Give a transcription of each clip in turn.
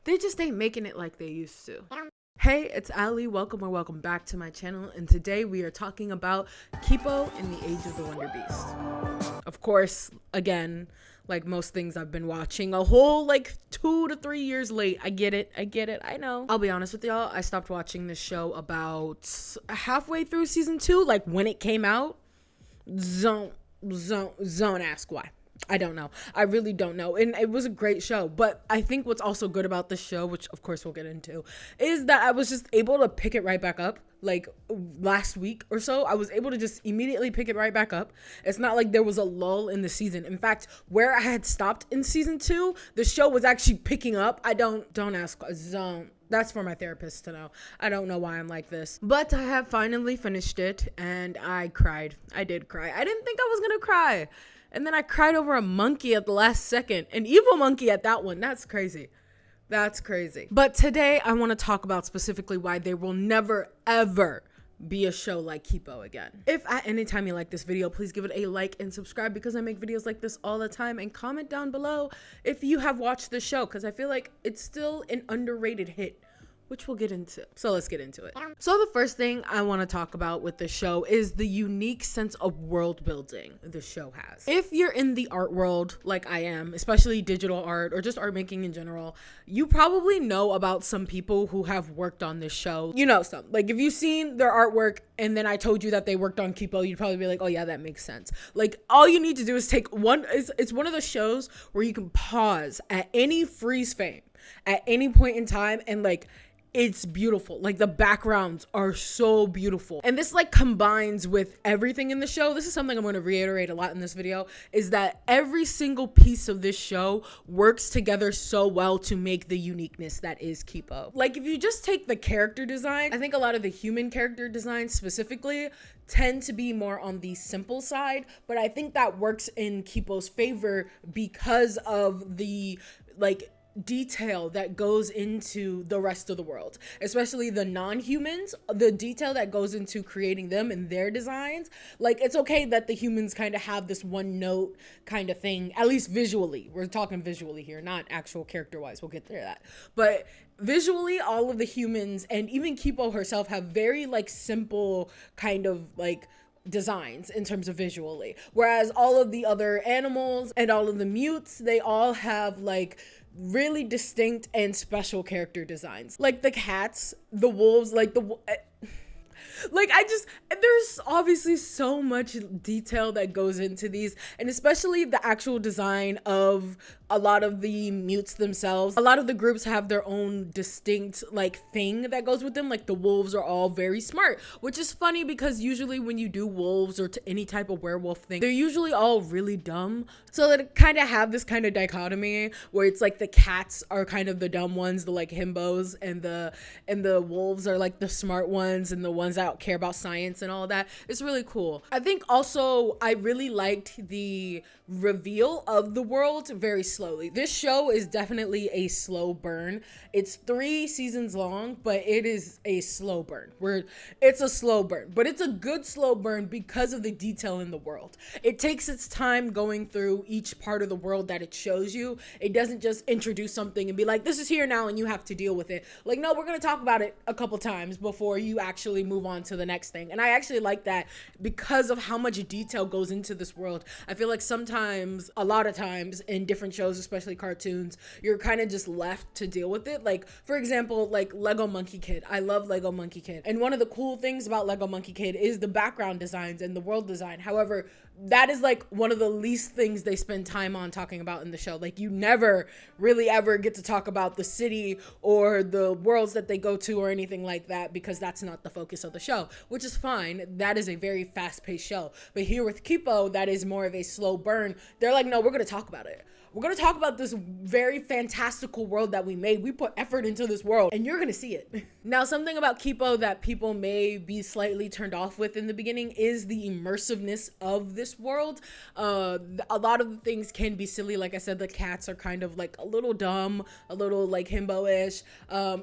They just ain't making it like they used to. Hey, it's Ali. Welcome or welcome back to my channel. And today we are talking about Kipo in the Age of the Wonderbeast. Of course, again, like most things I've been watching a whole like 2 to 3 years late. I get it. I know. I'll be honest with y'all. I stopped watching this show about halfway through season 2, like when it came out. Don't ask why. I don't know. I really don't know. And it was a great show. But I think what's also good about this show, which of course we'll get into, is that I was just able to pick it right back up. Like last week or so, I was able to just immediately pick it right back up. It's not like there was a lull in the season. In fact, where I had stopped in season 2, the show was actually picking up. Don't ask. That's for my therapist to know. I don't know why I'm like this. But I have finally finished it and I cried. I did cry. I didn't think I was gonna cry. And then I cried over a monkey at the last second. An evil monkey at that one. That's crazy. That's crazy. But today I want to talk about specifically why there will never, ever be a show like Kipo again. If at any time you like this video, please give it a like and subscribe because I make videos like this all the time. And comment down below if you have watched the show because I feel like it's still an underrated hit, which we'll get into. So let's get into it. So the first thing I want to talk about with the show is the unique sense of world building the show has. If you're in the art world like I am, especially digital art or just art making in general, you probably know about some people who have worked on this show. You know some. Like if you've seen their artwork and then I told you that they worked on Kipo, you'd probably be like, oh yeah, that makes sense. Like all you need to do is take one, it's one of the shows where you can pause at any freeze frame at any point in time and like, it's beautiful. Like the backgrounds are so beautiful. And this like combines with everything in the show. This is something I'm going to reiterate a lot in this video, is that every single piece of this show works together so well to make the uniqueness that is Kipo. Like if you just take the character design, I think a lot of the human character designs specifically tend to be more on the simple side, but I think that works in Kipo's favor because of the like detail that goes into the rest of the world, especially the non-humans, the detail that goes into creating them and their designs. Like it's okay that the humans kind of have this one note kind of thing, at least visually. We're talking visually here, not actual character wise. We'll get to that. But visually, all of the humans and even Kipo herself have very like simple kind of like designs in terms of visually, whereas all of the other animals and all of the mutes, they all have like really distinct and special character designs. Like the cats, the wolves, like there's obviously so much detail that goes into these, and especially the actual design of a lot of the mutes themselves. A lot of the groups have their own distinct like thing that goes with them. Like the wolves are all very smart, which is funny because usually when you do wolves or any type of werewolf thing, they're usually all really dumb. So that kind of have this kind of dichotomy where it's like the cats are kind of the dumb ones, the like himbos, and the wolves are like the smart ones and the ones that care about science and all of that. It's really cool. I think also I really liked the reveal of the world very slowly. This show is definitely a slow burn. It's 3 seasons long, but it is a slow burn. It's a slow burn, but it's a good slow burn because of the detail in the world. It takes its time going through each part of the world that it shows you. It doesn't just introduce something and be like, this is here now and you have to deal with it. Like, no, we're going to talk about it a couple times before you actually move on to the next thing. And I actually like that because of how much detail goes into this world. I feel like a lot of times in different shows, especially cartoons, you're kind of just left to deal with it. Like for example, like Lego Monkey Kid. I love Lego Monkey Kid, and one of the cool things about Lego Monkey Kid is the background designs and the world design. However, that is like one of the least things they spend time on talking about in the show. Like you never really ever get to talk about the city or the worlds that they go to or anything like that because that's not the focus of the show, which is fine. That is a very fast-paced show. But here with Kipo, that is more of a slow burn. They're like, no, we're going to talk about it. We're going to talk about this very fantastical world that we made. We put effort into this world and you're going to see it. Now, something about Kipo that people may be slightly turned off with in the beginning is the immersiveness of this world. A lot of the things can be silly. Like I said, the cats are kind of like a little dumb, a little like himbo-ish.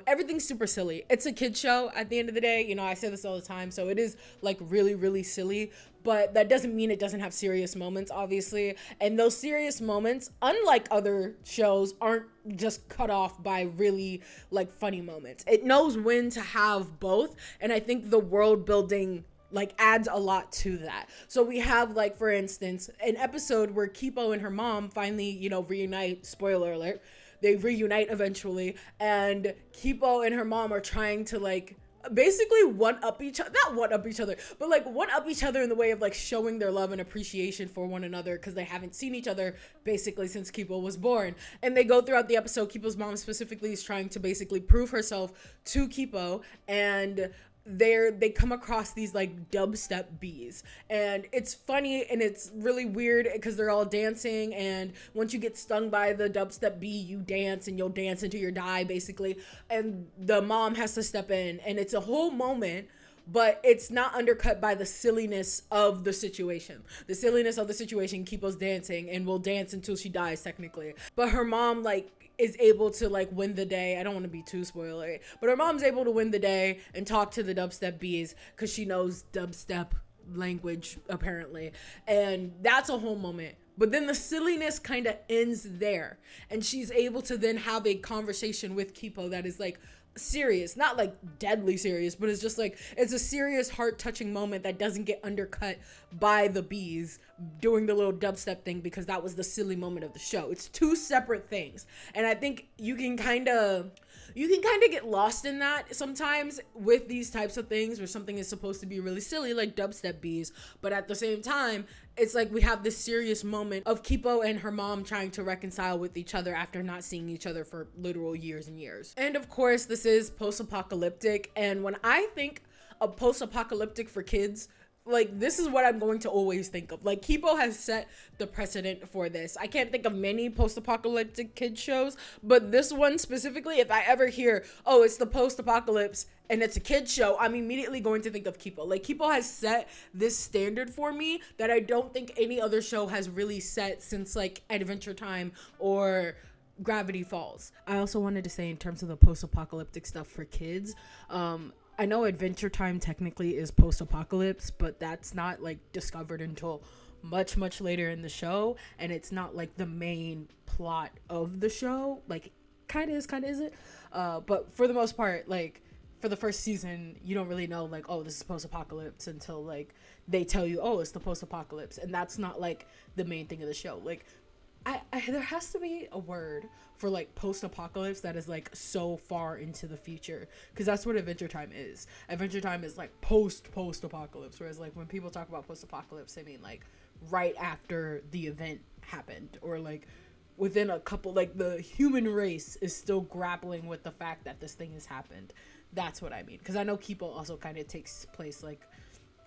Everything's super silly. It's a kid show at the end of the day. You know, I say this all the time. So it is like really, really silly. but that doesn't mean it doesn't have serious moments, obviously. And those serious moments, unlike other shows, aren't just cut off by really like funny moments. It knows when to have both, and I think the world building like adds a lot to that. So we have, like, for instance, an episode where Kipo and her mom finally, you know, reunite. Spoiler alert, they reunite eventually, and Kipo and her mom are trying to like basically one up each other, not one up each other, but like one up each other in the way of like showing their love and appreciation for one another, because they haven't seen each other basically since Kipo was born. And they go throughout the episode. Kipo's mom specifically is trying to basically prove herself to Kipo, and they come across these like dubstep bees, and it's funny and it's really weird because they're all dancing, and once you get stung by the dubstep bee, you dance, and you'll dance until you die basically, and the mom has to step in, and it's a whole moment, but it's not undercut by the silliness of the situation. The silliness of the situation, Kipo's dancing and will dance until she dies technically, but her mom like is able to like win the day. I don't want to be too spoilery, but her mom's able to win the day and talk to the dubstep bees because she knows dubstep language apparently, and that's a whole moment. But then the silliness kind of ends there, and she's able to then have a conversation with Kipo that is like serious, not like deadly serious, but it's just like, it's a serious, heart-touching moment that doesn't get undercut by the bees doing the little dubstep thing, because that was the silly moment of the show. It's two separate things, and I think you can kind of get lost in that sometimes with these types of things where something is supposed to be really silly, like dubstep bees, but at the same time, it's like we have this serious moment of Kipo and her mom trying to reconcile with each other after not seeing each other for literal years and years. And of course, this is post-apocalyptic, and when I think of post-apocalyptic for kids, like, this is what I'm going to always think of. Like, Kipo has set the precedent for this. I can't think of many post-apocalyptic kid shows, but this one specifically, if I ever hear, oh, it's the post-apocalypse and it's a kid show, I'm immediately going to think of Kipo. Like, Kipo has set this standard for me that I don't think any other show has really set since, like, Adventure Time or Gravity Falls. I also wanted to say, in terms of the post-apocalyptic stuff for kids, I know Adventure Time technically is post-apocalypse, but that's not like discovered until much later in the show, and it's not like the main plot of the show. Like, kind of isn't, but for the most part, like, for the first season, you don't really know like, oh, this is post-apocalypse until like they tell you, oh, it's the post-apocalypse, and that's not like the main thing of the show. Like, I there has to be a word for like post-apocalypse that is like so far into the future, because that's what Adventure Time is. Adventure Time is like post-apocalypse, whereas like when people talk about post-apocalypse, they mean like right after the event happened, or like within a couple, like the human race is still grappling with the fact that this thing has happened. That's what I mean, because I know Kipo also kind of takes place like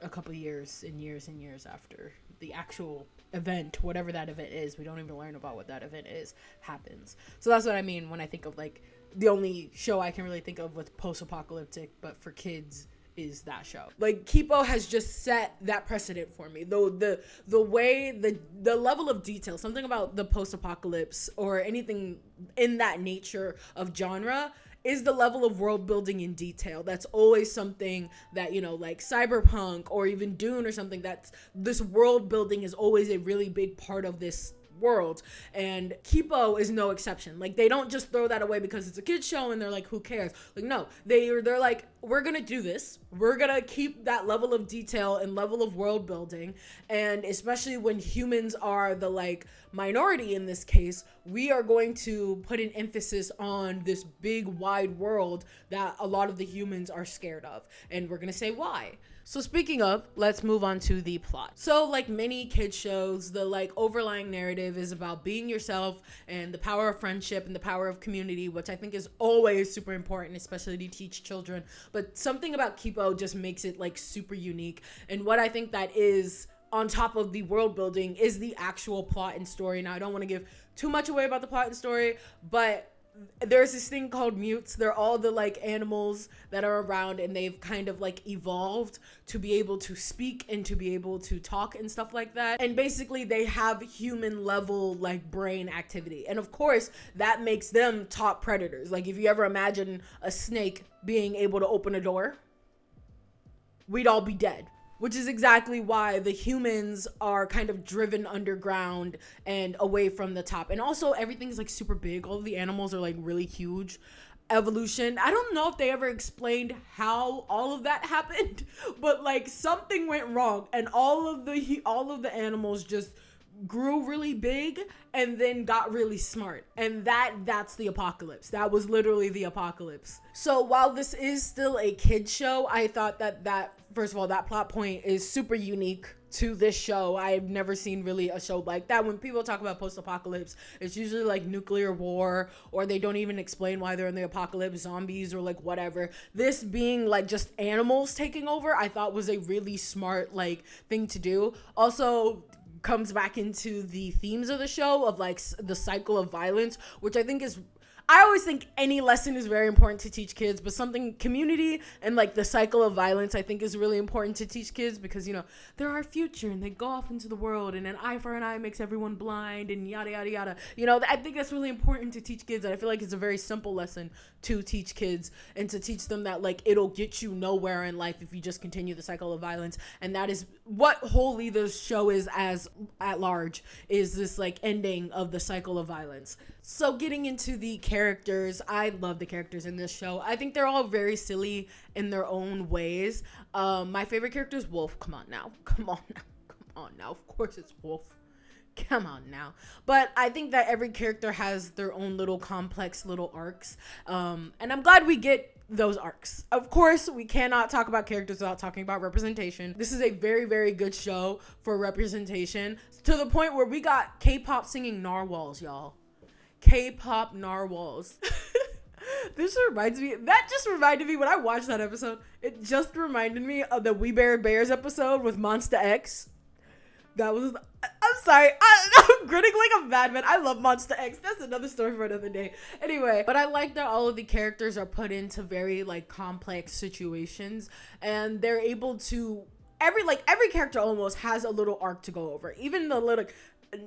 a couple years and years after the actual event, whatever that event is. We don't even learn about what that event is happens. So that's what I mean when I think of like the only show I can really think of with post-apocalyptic but for kids is that show. Like, Kipo has just set that precedent for me. Though the way the level of detail, something about the post-apocalypse or anything in that nature of genre, is the level of world building in detail. That's always something that, you know, like Cyberpunk or even Dune or something, that's this world building is always a really big part of this world, and Kipo is no exception. Like, they don't just throw that away because it's a kid's show and they're like, who cares? Like, no, they're like, we're gonna do this, we're gonna keep that level of detail and level of world building, and especially when humans are the like minority in this case, we are going to put an emphasis on this big wide world that a lot of the humans are scared of, and we're gonna say why. So speaking of, let's move on to the plot. So like many kids shows, the like overlying narrative is about being yourself and the power of friendship and the power of community, which I think is always super important, especially to teach children. But something about Kipo just makes it like super unique. And what I think that is on top of the world building is the actual plot and story. Now, I don't want to give too much away about the plot and story, but there's this thing called mutes. They're all the like animals that are around, and they've kind of like evolved to be able to speak and to be able to talk and stuff like that. And basically they have human level like brain activity, and of course that makes them top predators. Like, if you ever imagine a snake being able to open a door, we'd all be dead. which is exactly why the humans are kind of driven underground and away from the top. And also everything's like super big. All of the animals are like really huge. Evolution, I don't know if they ever explained how all of that happened, but like something went wrong and all of the animals just grew really big and then got really smart, and that's the apocalypse. That was literally the apocalypse. So while this is still a kid show, I thought that first of all, that plot point is super unique to this show. I've never seen really a show like that. When people talk about post-apocalypse, it's usually like nuclear war, or they don't even explain why they're in the apocalypse, zombies or like whatever. This being like just animals taking over, I thought was a really smart like thing to do. Also comes back into the themes of the show of like the cycle of violence, which I always think any lesson is very important to teach kids, but something community and like the cycle of violence I think is really important to teach kids, because they're our future and they go off into the world and an eye for an eye makes everyone blind and yada yada yada. I think that's really important to teach kids, and I feel like it's a very simple lesson to teach kids and to teach them that like it'll get you nowhere in life if you just continue the cycle of violence. And that is what wholly the show is as at large, is this like ending of the cycle of violence. So getting into the characters, I love the characters in this show. I think they're all very silly in their own ways. My favorite character is Wolf. Come on now. Of course it's Wolf. Come on now. But I think that every character has their own little complex little arcs. And I'm glad we get those arcs. Of course, we cannot talk about characters without talking about representation. This is a very, very good show for representation, to the point where we got K-pop singing narwhals, y'all. K-pop narwhals. That just reminded me when I watched that episode, it just reminded me of the We Bare Bears episode with Monsta X. I'm sorry, I'm grinning like a madman. I love Monsta X. That's another story for another day. Anyway, but I like that all of the characters are put into very like complex situations, and they're able to every character almost has a little arc to go over. Even the little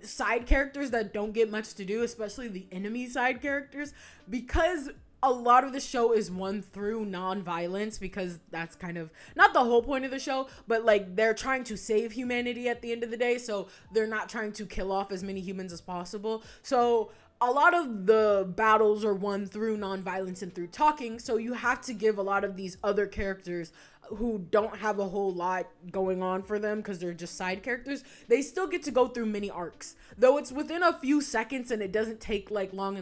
side characters that don't get much to do, especially the enemy side characters, because a lot of the show is won through non-violence, because that's kind of not the whole point of the show, but like they're trying to save humanity at the end of the day, so they're not trying to kill off as many humans as possible. So a lot of the battles are won through non-violence and through talking, so you have to give a lot of these other characters who don't have a whole lot going on for them because they're just side characters, they still get to go through mini arcs. Though it's within a few seconds and it doesn't take like long,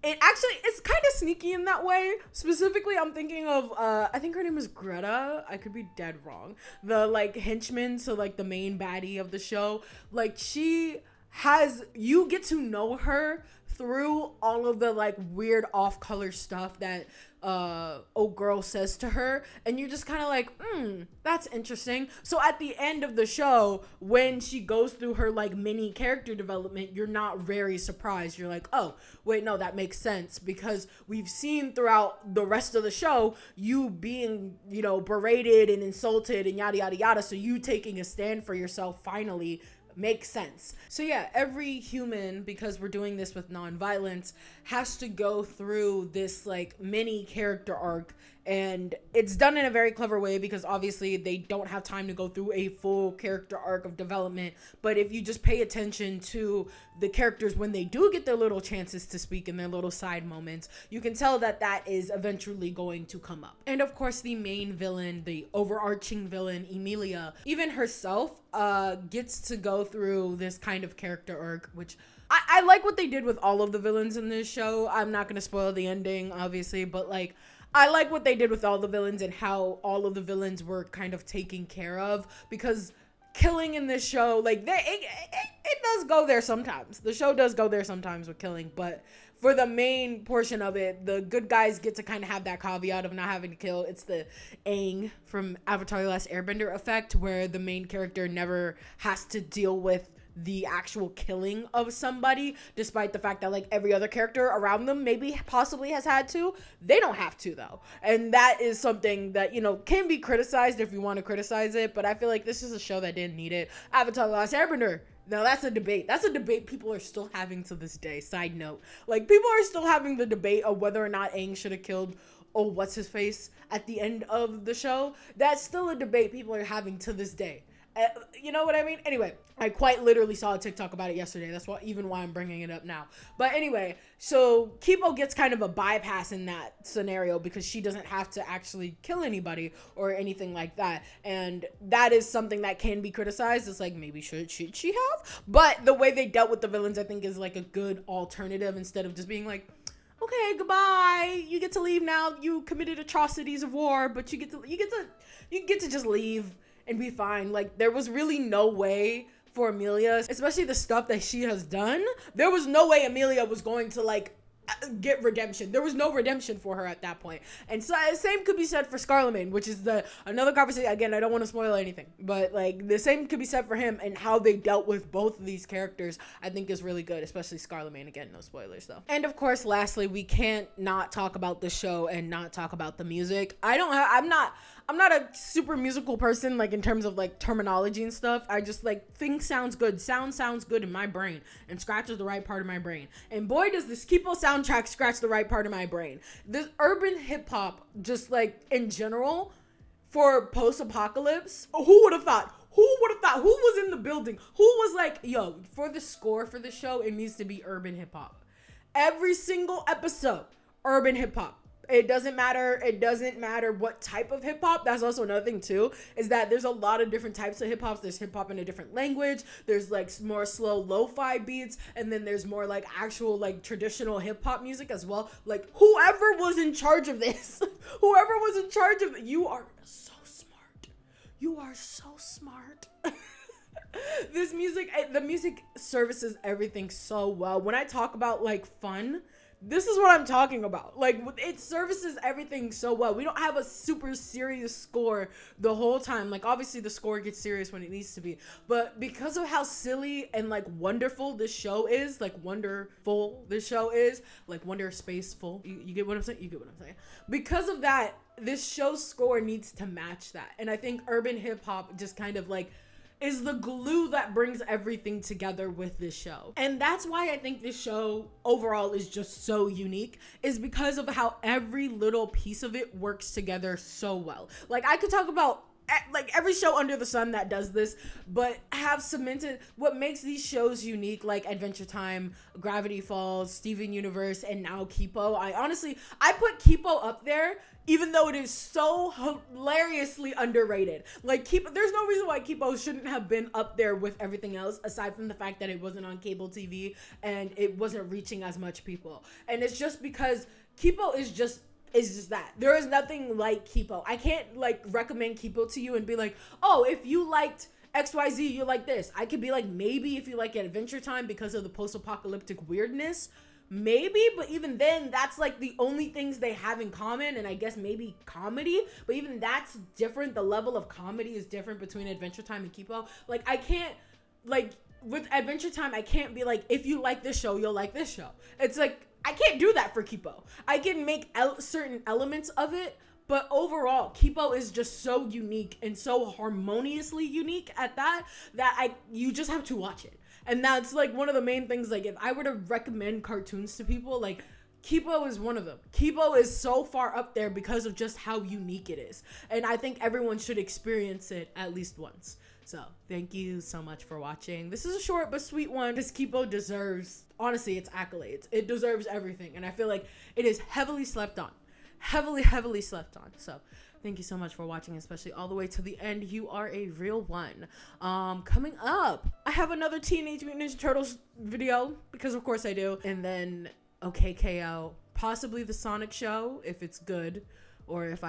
it's kind of sneaky in that way. Specifically, I'm thinking of, I think her name is Greta. I could be dead wrong. The like henchman, so like the main baddie of the show. Like you get to know her through all of the like weird off-color stuff that old girl says to her, and you're just kind of like, that's interesting. So at the end of the show, when she goes through her like mini character development, you're not very surprised. You're like, oh wait, no, that makes sense, because we've seen throughout the rest of the show you being berated and insulted and yada yada yada, so you taking a stand for yourself finally makes sense. So yeah, every human, because we're doing this with non-violence, has to go through this like mini character arc, and it's done in a very clever way, because obviously they don't have time to go through a full character arc of development. But if you just pay attention to the characters when they do get their little chances to speak in their little side moments, you can tell that that is eventually going to come up. And of course, the main villain, the overarching villain, Emilia, even herself gets to go through this kind of character arc, which I like what they did with all of the villains in this show. I'm not going to spoil the ending, obviously, but like, I like what they did with all the villains and how all of the villains were kind of taken care of, because killing in this show, like, it does go there sometimes. The show does go there sometimes with killing, but for the main portion of it, the good guys get to kind of have that caveat of not having to kill. It's the Aang from Avatar: The Last Airbender effect, where the main character never has to deal with the actual killing of somebody, despite the fact that like every other character around them maybe possibly has had to. They don't have to, though, and that is something that can be criticized if you want to criticize it, but I feel like this is a show that didn't need it. Avatar: The Last Airbender, now that's a debate people are still having to this day. Side note, like, people are still having the debate of whether or not Aang should have killed oh, what's his face at the end of the show. That's still a debate people are having to this day. You know what I mean? Anyway, I quite literally saw a TikTok about it yesterday. That's why I'm bringing it up now. But anyway, so Kipo gets kind of a bypass in that scenario because she doesn't have to actually kill anybody or anything like that. And that is something that can be criticized. It's like, maybe should she have? But the way they dealt with the villains, I think, is like a good alternative instead of just being like, okay, goodbye. You get to leave now. You committed atrocities of war, but you get to just leave and be fine. Like, there was really no way for Emilia, especially the stuff that she has done. There was no way Emilia was going to like get redemption. There was no redemption for her at that point. And so same could be said for Scarlemagne, which is another conversation. Again, I don't want to spoil anything, but like the same could be said for him, and how they dealt with both of these characters I think is really good, especially Scarlemagne. Again, no spoilers though. And of course, lastly, we can't not talk about the show and not talk about the music. I'm not a super musical person, like in terms of like terminology and stuff. I just like things sounds good. Sound sounds good in my brain and scratches the right part of my brain. And boy, does this Kipo soundtrack scratch the right part of my brain. This urban hip hop, just like in general, for post-apocalypse. Who would have thought? Who would have thought? Who was in the building? Who was like, yo, for the score for the show, it needs to be urban hip hop. Every single episode, urban hip hop. It doesn't matter what type of hip hop. That's also another thing too, is that there's a lot of different types of hip hops. There's hip hop in a different language. There's like more slow lo-fi beats, and then there's more like actual like traditional hip hop music as well. Like whoever was in charge of this, you are so smart. You are so smart. The music services everything so well. When I talk about like fun, this is what I'm talking about. Like, it services everything so well. We don't have a super serious score the whole time. Like, obviously the score gets serious when it needs to be, but because of how silly and like wonderful this show is, like wonder spaceful. You get what I'm saying? You get what I'm saying? Because of that, this show's score needs to match that. And I think urban hip hop just kind of like is the glue that brings everything together with this show. And that's why I think this show overall is just so unique, is because of how every little piece of it works together so well. Like, I could talk about like every show under the sun that does this, but have cemented what makes these shows unique, like Adventure Time, Gravity Falls, Steven Universe, and now Kipo. I put Kipo up there, even though it is so hilariously underrated. Like, Kipo, there's no reason why Kipo shouldn't have been up there with everything else, aside from the fact that it wasn't on cable TV and it wasn't reaching as much people. And it's just because Kipo is just that. There is nothing like Kipo. I can't like recommend Kipo to you and be like, oh, if you liked XYZ, you like this. I could be like, maybe if you like Adventure Time because of the post-apocalyptic weirdness, maybe, but even then, that's like the only things they have in common, and I guess maybe comedy, but even that's different. The level of comedy is different between Adventure Time and Kipo. Like, I can't, like, with Adventure Time, I can't be like, if you like this show, you'll like this show. It's like, I can't do that for Kipo. I can make certain elements of it, but overall, Kipo is just so unique and so harmoniously unique at that you just have to watch it. And that's like one of the main things. Like, if I were to recommend cartoons to people, like, Kipo is one of them. Kipo is so far up there because of just how unique it is. And I think everyone should experience it at least once. So thank you so much for watching. This is a short but sweet one, because Kipo deserves, honestly, its accolades. It deserves everything. And I feel like it is heavily slept on. Heavily slept on. So thank you so much for watching, especially all the way to the end. You are a real one. Coming up, I have another Teenage Mutant Ninja Turtles video, because of course I do. And then OKKO, possibly the Sonic show, if it's good, or if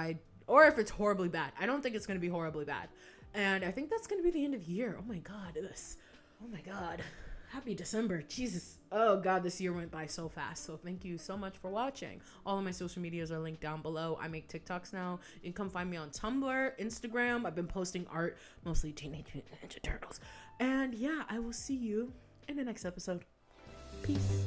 it's horribly bad. I don't think it's going to be horribly bad. And I think that's going to be the end of the year. Oh my God. Happy December. Jesus. Oh God, this year went by so fast. So thank you so much for watching. All of my social medias are linked down below. I make TikToks now. You can come find me on Tumblr, Instagram. I've been posting art, mostly Teenage Mutant Ninja Turtles. And yeah, I will see you in the next episode. Peace.